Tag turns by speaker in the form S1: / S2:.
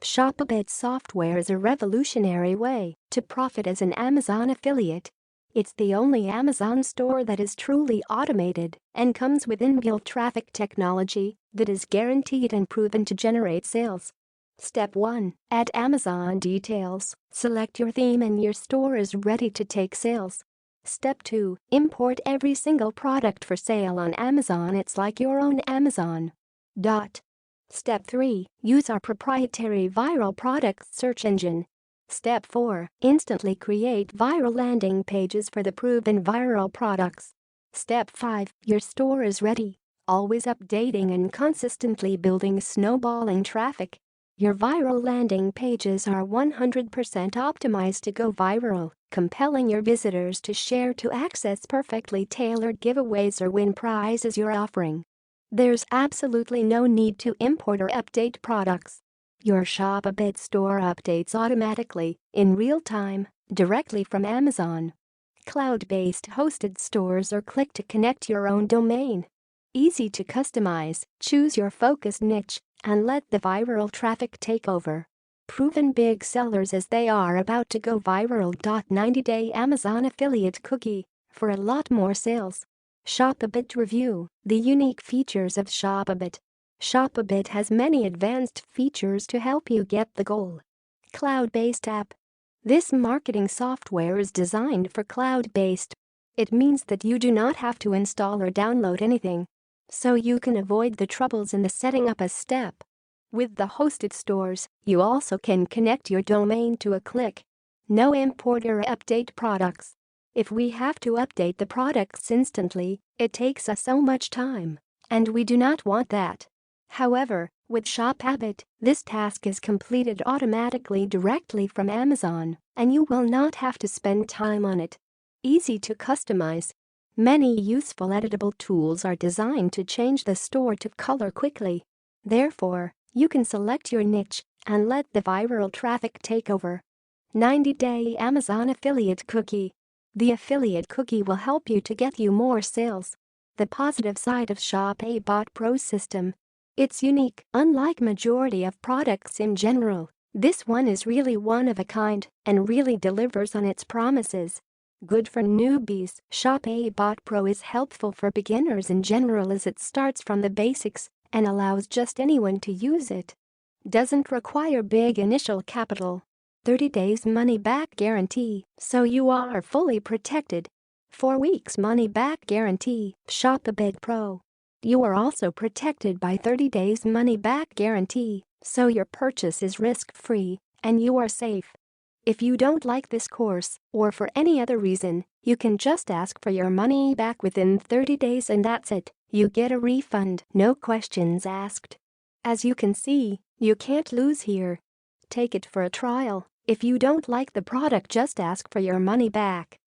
S1: ShopABot software is a revolutionary way to profit as an Amazon affiliate. It's the only Amazon store that is truly automated and comes with inbuilt traffic technology that is guaranteed and proven to generate sales. Step 1. Add Amazon details. Select your theme and your store is ready to take sales. Step 2. Import every single product for sale on Amazon. It's like your own Amazon. Step 3. Use our proprietary viral product search engine. Step 4. Instantly create viral landing pages for the proven viral products. Step 5. Your store is ready. Always updating and consistently building snowballing traffic. Your viral landing pages are 100% optimized to go viral, compelling your visitors to share to access perfectly tailored giveaways or win prizes you're offering. There's absolutely no need to import or update products. Your ShopABot store updates automatically, in real time, directly from Amazon. Cloud-based hosted stores or click to connect your own domain. Easy to customize, choose your focused niche, and let the viral traffic take over. Proven big sellers as they are about to go viral. 90-day Amazon affiliate cookie for a lot more sales. ShopABot review: the unique features of ShopABot. ShopABot has many advanced features to help you get the goal. Cloud-based app. This marketing software is designed for cloud-based. It means that you do not have to install or download anything, so you can avoid the troubles in the setting up a step. With the hosted stores, you also can connect your domain to a click. No import or update products. If we have to update the products instantly, it takes us so much time, and we do not want that. However, with ShopABot, this task is completed automatically directly from Amazon, and you will not have to spend time on it. Easy to customize. Many useful editable tools are designed to change the store to color quickly. Therefore, you can select your niche and let the viral traffic take over. 90-day Amazon affiliate cookie. The affiliate cookie will help you to get you more sales. The positive side of ShopABot Pro system. It's unique. Unlike majority of products in general, this one is really one of a kind and really delivers on its promises. Good for newbies. ShopABot Pro is helpful for beginners in general as it starts from the basics and allows just anyone to use it. Doesn't require big initial capital. 30 days money-back guarantee, so you are fully protected. 4 weeks money-back guarantee. ShopABot Pro. You are also protected by 30 days money-back guarantee, so your purchase is risk-free and you are safe. If you don't like this course, or for any other reason, you can just ask for your money back within 30 days and that's it. You get a refund, no questions asked. As you can see, you can't lose here. Take it for a trial. If you don't like the product, just ask for your money back.